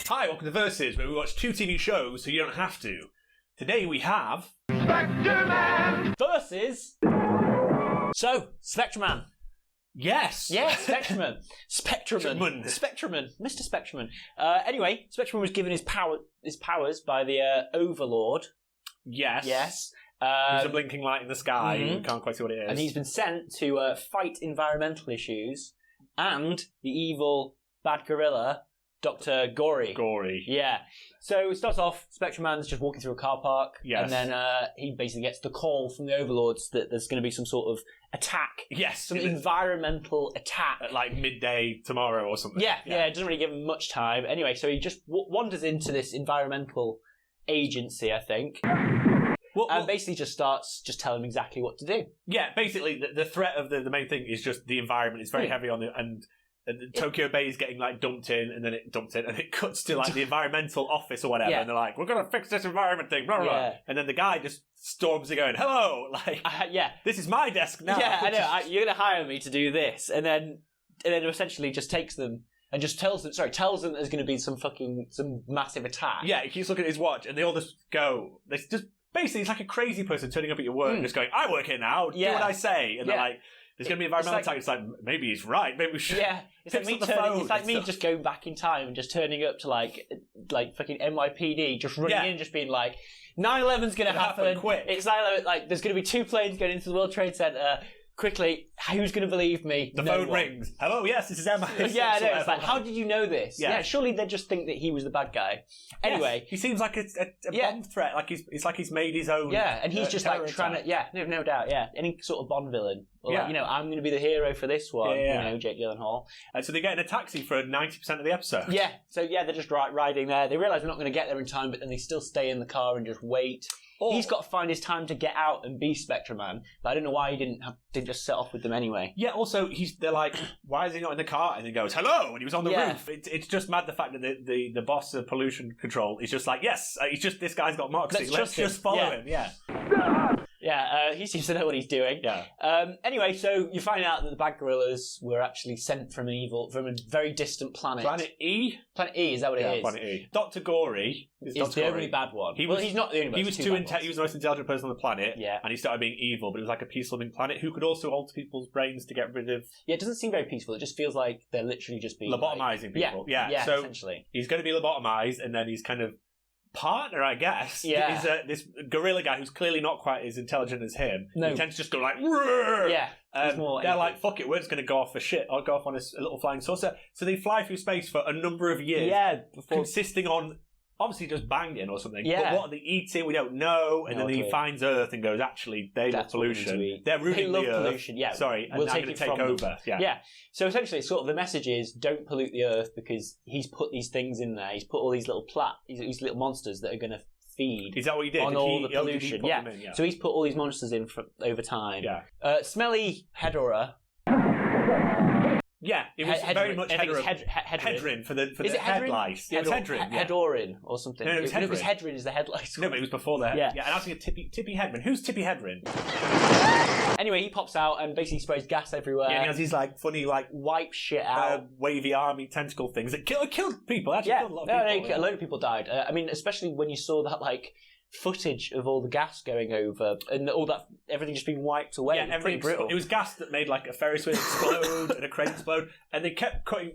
Hi, welcome to Versus, where we watch 2 TV shows so you don't have to. Today we have... Spectreman! Versus... So, Spectreman. Yes! Yeah, Spectreman. Spectreman. Mr. Spectreman. Anyway, Spectreman was given his powers by the Overlord. Yes. Yes. There's a blinking light in the sky. Mm-hmm. We can't quite see what it is. And he's been sent to fight environmental issues and the evil bad gorilla, Dr. Gory. Yeah. So it starts off, Spectreman's just walking through a car park. Yes. And then he basically gets the call from the Overlords that there's going to be some sort of attack. Yes. Some environmental attack. At like midday tomorrow or something. Yeah. It doesn't really give him much time. Anyway, so he just wanders into this environmental agency, I think. And basically just starts telling him exactly what to do. Yeah, basically the threat of the main thing is just the environment. It's very heavy on and Tokyo Bay is getting like dumped in, and then it dumps in, and it cuts to like the environmental office or whatever, and they're like, "We're gonna fix this environment thing," blah, blah, blah. And then the guy just storms it, going, "Hello, like, this is my desk now." Yeah, I know. You're gonna hire me to do this, and then essentially just takes them and just tells them there's gonna be some massive attack. Yeah, he keeps looking at his watch, and they all just go. They just basically, it's like a crazy person turning up at your work, just going, "I work here now. Do what I say," and they're like, "There's going to be environmental attack." It's like, maybe he's right. Maybe we should. Yeah, it's like me just going back in time and just turning up to like fucking NYPD, just running in, just being like, 9/11's going to happen. Quick. It's 9/11. Like, there's going to be 2 planes going into the World Trade Center. Quickly, who's going to believe me? The phone rings. Hello, yes, this is Emma. Yeah, I know. It's like, how did you know this? Yeah, surely they'd just think that he was the bad guy. Anyway, he seems like a Bond threat. Like it's like he's made his own. Yeah, and he's just like trying to. No doubt. Yeah, any sort of Bond villain. Or like, I'm going to be the hero for this one. Jake Gyllenhaal. And so they get in a taxi for 90% of the episode. Yeah. So they're just riding there. They realise they're not going to get there in time, but then they still stay in the car and just wait. He's got to find his time to get out and be Spectreman, but I don't know why he didn't just set off with them anyway. Yeah, also, they're like, why is he not in the car? And he goes, hello, and he was on the roof. It's just mad the fact that the boss of pollution control is just like, yes, he's just, this guy's got moxie, let's just follow him, Yeah, he seems to know what he's doing. Yeah. Anyway, so you find out that the bad gorillas were actually sent from a very distant planet. Planet E? Planet E, is that what it is? Yeah, Planet E. Dr. Gory is the only bad one. He's not the only one. He was he was the most intelligent person on the planet, and he started being evil, but it was like a peace-loving planet who could also alter people's brains to get rid of... Yeah, it doesn't seem very peaceful. It just feels like they're literally just being... Lobotomizing people. Yeah, so essentially. He's going to be lobotomized, and then he's kind of... partner, I guess, is this gorilla guy who's clearly not quite as intelligent as him. No. He tends to just go like, "Rrr!" They're like, fuck it, we're just going to go off for shit, or go off on a little flying saucer. So they fly through space for a number of years, consisting on obviously just banging or something. But what are they eating? We don't know. And then he finds Earth and goes, actually, they love pollution. They're ruining the Earth. Pollution, yeah. Sorry, and we'll I'm going to take over. Yeah. So essentially, sort of the message is, don't pollute the Earth, because he's put these things in there. He's put all these little these little monsters that are going to feed. Is that what he did? On all the pollution. Yeah. So he's put all these monsters in over time. Yeah. Smelly Hedorah. Yeah, it was very much Hedrin for the head lice. Yeah, it was Hedrin. Hedorin or something. No, it was Hedrin. Because Hedrin is the head lice. No, but it was before that. Yeah, and I was thinking Tippy Hedren. Who's Tippy Hedren? Anyway, he pops out and basically sprays gas everywhere. Yeah, and he has these like funny wipe shit out, wavy army tentacle things that killed people. Actually, killed a lot of people. A load of people died. I mean, especially when you saw that footage of all the gas going over and all that, everything just being wiped away. Yeah, everything brutal. It was gas that made like a Ferris wheel explode and a crane explode, and they kept going,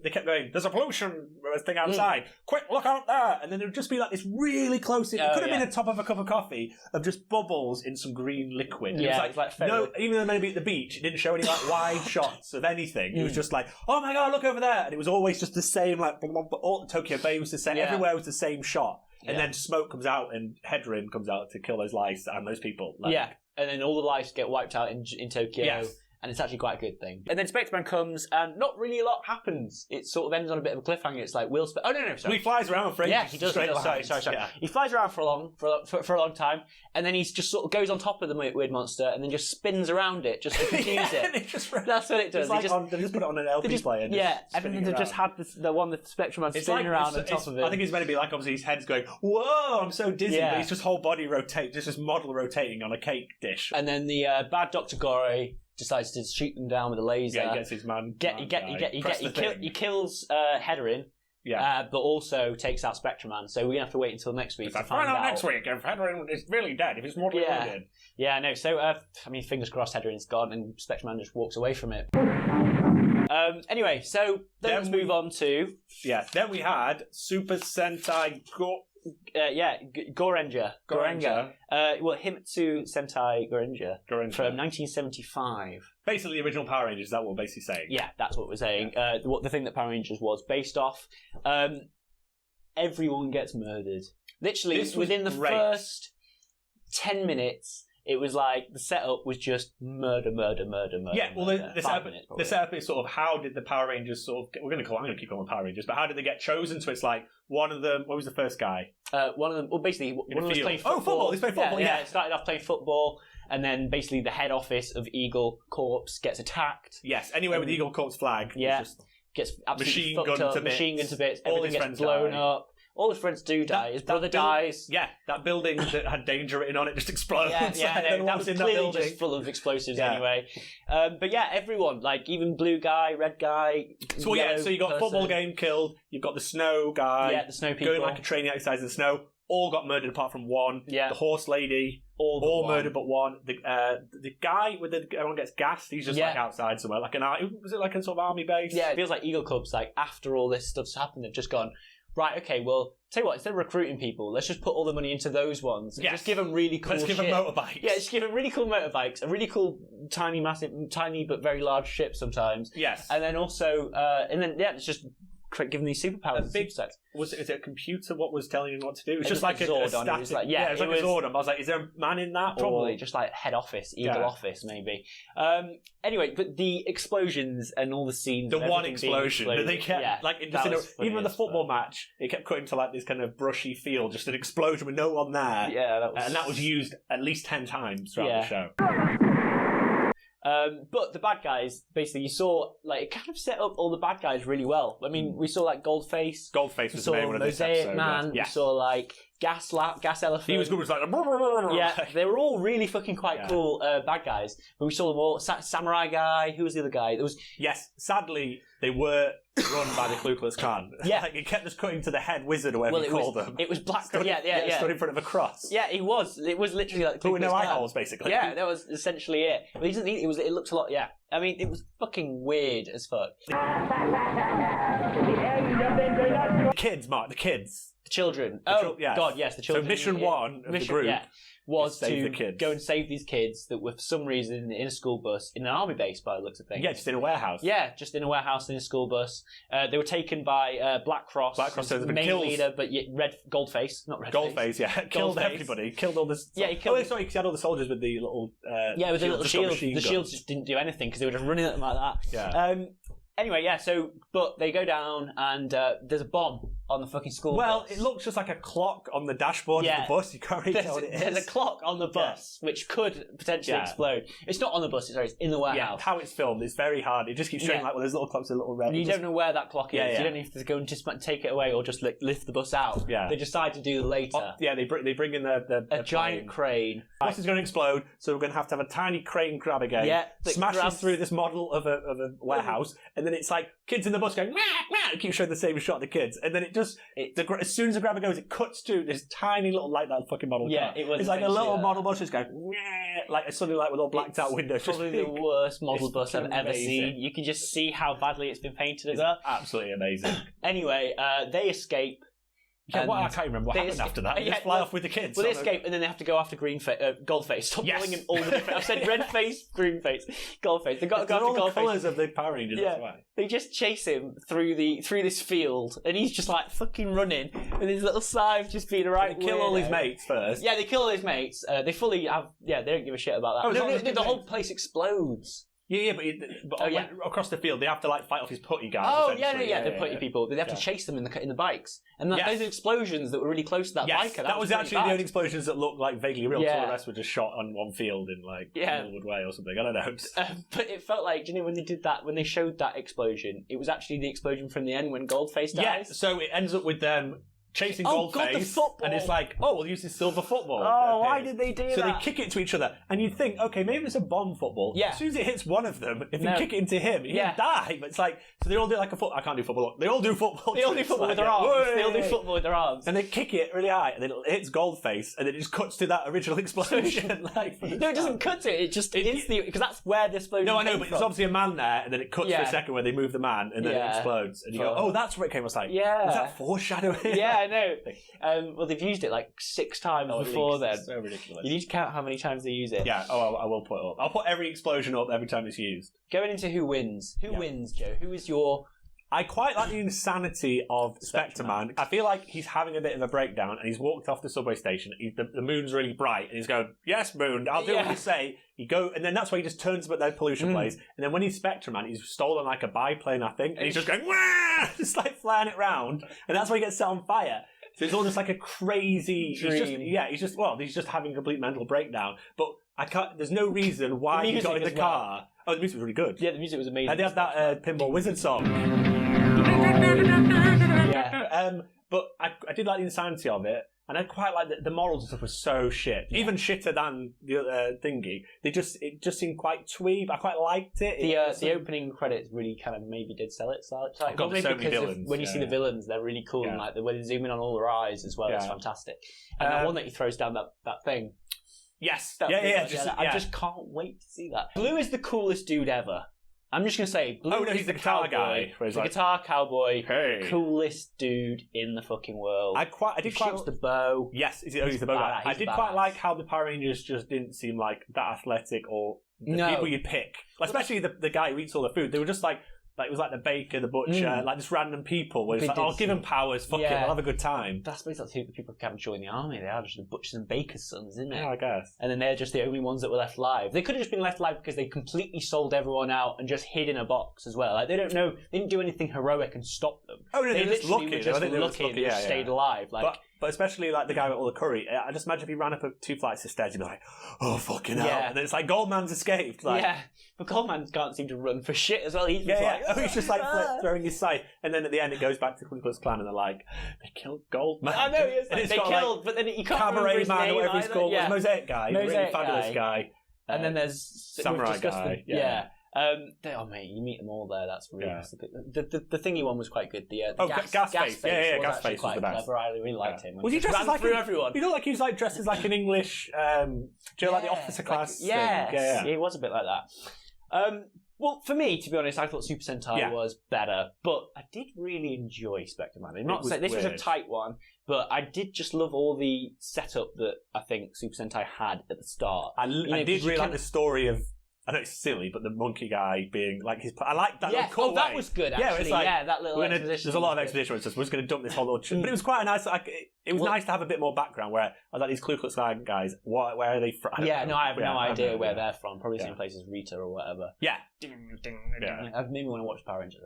there's a pollution thing outside, quick, look out there, and then it would just be like this really close, it could have been the top of a cup of coffee of just bubbles in some green liquid. It was like no, even though maybe at the beach, it didn't show any like wide shots of anything. It was just like, oh my god, look over there, and it was always just the same, like all Tokyo Bay was the same, everywhere was the same shot. And then smoke comes out and Hedrin comes out to kill those lice and those people. And then all the lice get wiped out in Tokyo. Yes. And it's actually quite a good thing. And then Spectreman comes, and not really a lot happens. It sort of ends on a bit of a cliffhanger. It's like, oh, no, sorry. He flies around for ages. Yeah, he does. Sorry. Yeah. He flies around for a long time, and then he's just sort of goes on top of the weird monster, and then just spins around it just to confuse it. That's what it does. They just put it on an LP player. And then they just had the one with Spectreman spinning around on top of it. I think it's meant to be like, obviously, his head's going, whoa, I'm so dizzy, but his just whole body rotates, just this model rotating on a cake dish. And then the bad Dr. Gory decides to shoot them down with a laser. Yeah, he gets his man. He kills Hedrin, but also takes out Spectreman. So we're going to have to wait until next week to find out. Next week if Hedron is really dead, if he's mortally wounded. Yeah, no. So, fingers crossed Hedron's gone and Spectreman just walks away from it. Anyway, so then let's move on to... Yeah, then we had Super Sentai Gorenger. Himitsu Sentai Gorenger from 1975. Basically, the original Power Rangers, is that what we're basically saying? Yeah, that's what we're saying. What the thing that Power Rangers was based off. Everyone gets murdered. Literally, within the first 10 minutes... It was like the setup was just murder. Yeah, well, the setup is sort of how did the Power Rangers I'm going to keep calling them Power Rangers, but how did they get chosen? So it's like one of them. What was the first guy? One of them. Well, basically, one of them was playing football. Oh, football! He's playing football. Yeah, it started off playing football, and then basically the head office of Eagle Corps gets attacked. Yes, anywhere with the Eagle Corps flag. Yeah, gets absolutely machine gun to bits. Everything gets blown up. All his friends do die. His brother dies. Yeah, that building that had danger written on it just explodes. That was clearly just full of explosives anyway. But yeah, everyone, like even blue guy, red guy. So you got football game killed. You've got the snow guy. Yeah, the snow people. Going like a training exercise in the snow. All got murdered apart from one. Yeah. The horse lady. All murdered but one. The guy with everyone gets gassed. He's just like outside somewhere. Was it like a sort of army base? Yeah, it feels like Eagle Cubs, like after all this stuff's happened, they've just gone, right, okay, well, tell you what, instead of recruiting people, let's just put all the money into those ones. And just give them really cool Let's give them motorbikes. Yeah, just give them really cool motorbikes, a really cool, tiny but very large ship sometimes. Yes. And then also, it's just give them these superpowers. Is it a computer? What was telling him what to do? It was just like a Zordon. static. It was like, it was like a Zordon. I was like, is there a man in that? Probably just like head office, Eagle office, maybe. Anyway, but the explosions and all the scenes. The one explosion that they kept, even with the football match, it kept cutting to like this kind of brushy field, just an explosion with no one there. Yeah, and that was used at least 10 times throughout the show. But the bad guys, basically, you saw, like, it kind of set up all the bad guys really well. I mean, we saw, like, Goldface. Goldface was the main one of this episode. Mosaic Man. Yeah. We saw, like, Gas Elephant. He was good, was like... Yeah, they were all really fucking quite cool bad guys. But we saw them all. Samurai Guy. Who was the other guy? There was... Yes, sadly, they were run by the Ku Klux Klan. Yeah. Like, it kept us cutting to the head wizard or whatever you called them. It was Black... Stood in front of a cross. Yeah, he was. It was literally like... But with no eye holes, basically. Yeah, that was essentially it. But he doesn't need... It looked a lot... Yeah. I mean, it was fucking weird as fuck. The kids, Mark, the kids. The children. God, yes, the children. So mission one of the group was to kids. go and save these kids that were for some reason in a school bus in an army base by the looks of things. Yeah, just in a warehouse. Yeah, just in a warehouse in a school bus. They were taken by Black Cross. Black Cross, the main leader, but red Goldface, not red. Goldface, killed everybody. Killed all this. Yeah, he killed. Oh, sorry, because he had all the soldiers with the little. With the little shields. The shields just didn't do anything because they were just running at them like that. Yeah. Anyway, but they go down and there's a bomb on the fucking school bus. It looks just like a clock on the dashboard of the bus. You can't really tell what it is. There's a clock on the bus, which could potentially explode. It's not on the bus, it's in the warehouse. Yeah, how it's filmed, it's very hard. It just keeps showing there's little clocks with little red. You don't know where that clock is. Yeah. You don't have to go and just take it away or just lift the bus out. Yeah. They decide to do it later. They bring in a giant crane. The bus is going to explode, so we're going to have a tiny crane grab again. Yeah. Smashes through this model of a warehouse, and then it's like kids in the bus going, wah, wah. It keeps showing the same shot of the kids. And then as soon as the grabber goes, it cuts to this tiny little, like that fucking model car. It's like a little model bus just going, like suddenly like with all blacked out windows. Probably the worst model bus I've ever seen. You can just see how badly it's been painted as well. Absolutely amazing. Anyway, they escape. Yeah, I can't remember what happened after that. They just fly off with the kids. Well, they escape and then they have to go after Goldface. Stop calling him all the different... I've said red face, green face, Goldface. They've got to go after Goldface. The colours of the Power Rangers, that's why. They just chase him through this field and he's just like fucking running with his little scythe just being right. They kill all his mates first. Yeah, they kill all his mates. They fully have... Yeah, they don't give a shit about that. The whole place explodes. Yeah, but across the field, they have to like fight off his putty guys. Oh, the putty people. They have to chase them in the bikes, and those explosions that were really close to that biker. That was actually the only explosions that looked like vaguely real. All the rest were just shot on one field in like Millwood Way or something. I don't know. But it felt like, when they did that, when they showed that explosion, it was actually the explosion from the end when Goldface dies. Yeah, so it ends up with them chasing Oh, God, the Goldface, football. and it's like, oh, we'll use this silver football. Oh, why did they do so that? they kick it to each other, and you'd think, okay, maybe it's a bomb football. Yeah. As soon as it hits one of them, if No. you kick it into him, he'll die. But it's like, so they all do like a football. I can't do football. They all do football. They all do football with their arms. They all do football with their arms. And they kick it really high, and then it hits Goldface, and then it just cuts to that original explosion. No, it doesn't cut it. It just is the because that's where the explosion. No, I know, came but from. there's obviously a man there, and then it cuts for a second where they move the man, and then it explodes, and you go, "Oh, that's where it came." I was like, Yeah. was that foreshadowing?" Yeah, I know. Well, they've used it like 6 times before then. So ridiculous. You need to count how many times they use it. Yeah. Oh, I will put it up. I'll put every explosion up every time it's used. Going into who wins. Who wins, Joe? Who is your? I quite like the insanity of Spectreman. I feel like he's having a bit of a breakdown, and he's walked off the subway station. The moon's really bright, and he's going, "Yes, moon, I'll do what you say." And then that's why he just turns up at that pollution place. And then when he's Spectreman, he's stolen like a biplane, I think, and he's just going, "Wah!" just like flying it round, and that's why he gets set on fire. So it's all just like a crazy dream. He's just having a complete mental breakdown. But I can't. There's no reason why he got in the car. Oh, the music was really good. Yeah, the music was amazing. And they had that Pinball Wizard song. Yeah. But I did like the insanity of it, and I quite like the morals and stuff was so shit, even shitter than the thingy. It just seemed quite twee, but I quite liked it. The opening credits really kind of maybe did sell it. So God, there's so many villains. When you see the villains, they're really cool, and like the way they zoom in on all their eyes as well, it's fantastic. And that one that he throws down that thing. Yes. I just can't wait to see that. Blue is the coolest dude ever. I'm just going to say, Blue he's is the guitar guy. The guitar cowboy, Hey. coolest dude in the fucking world. I did quite shoots the bow. Yes, he's the bow guy. I did quite like how the Power Rangers just didn't seem like that athletic or the people you'd pick. Like, especially the guy who eats all the food. They were just like it was like the baker, the butcher, like just random people. Where it's like, I'll give them powers, fuck it, we'll have a good time. That's basically the people who can't join the army. They are just the butchers and bakers' sons, isn't it? Yeah, I guess. And then they're just the only ones that were left alive. They could have just been left alive because they completely sold everyone out and just hid in a box as well. Like, they don't know, they didn't do anything heroic and stop them. Oh, no, they just lucky. were just lucky and they just stayed alive. Like, but especially like the guy with all the curry, I just imagine if he ran up 2 flights of stairs, he'd be like, "Oh fucking hell!" And then it's like Goldman's escaped. Like, but Goldman can't seem to run for shit as well. He's just he's just like throwing his scythe, and then at the end it goes back to Ku Klux Klan, and they're like, "They killed Goldman." I know, yes, and they killed, but then you can't remember Cabaret his Man name or whatever he's either. called, was Mosaic Guy, really fabulous guy, and then there's Samurai Guy, mate, you meet them all there. That's really nice. The thingy one was quite good. The gas face. Gas face was the best. Clever. I really liked him. Was he dressed as like through everyone? You know, like he was like dressed as like an English, like the officer class. Yeah, he was a bit like that. Well, for me, to be honest, I thought Super Sentai was better, but I did really enjoy Spectreman. I'm not saying this was a tight one, but I did just love all the setup that I think Super Sentai had at the start. I did really like the story of. I know it's silly, but the monkey guy being like his. I like that little cutaway. That was good. Actually, it's like, that little exposition. There's a lot of exposition where it's just we're just going to dump this whole little. But it was quite a nice. It was nice to have a bit more background. Where I was like, these Ku Klux Klan guys. Where are they from? I have no idea where they're from. Probably the same place as Rita or whatever. Yeah. I've made me want to watch Power Rangers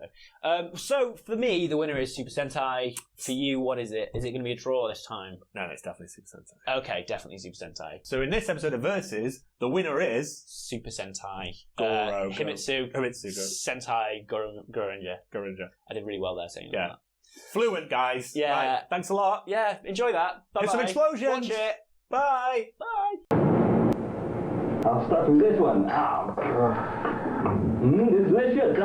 though. So for me, the winner is Super Sentai. For you, what is it? Is it going to be a draw this time? No, it's definitely Super Sentai. Okay, definitely Super Sentai. So in this episode of Versus, the winner is Super Sentai. Himitsu Sentai Gorenger. I did really well there saying that. Fluent, guys. Yeah. Right, thanks a lot. Yeah, enjoy that. Bye-bye. Here's some explosions. Watch it. Bye. Bye. I'll start from this one. Delicious.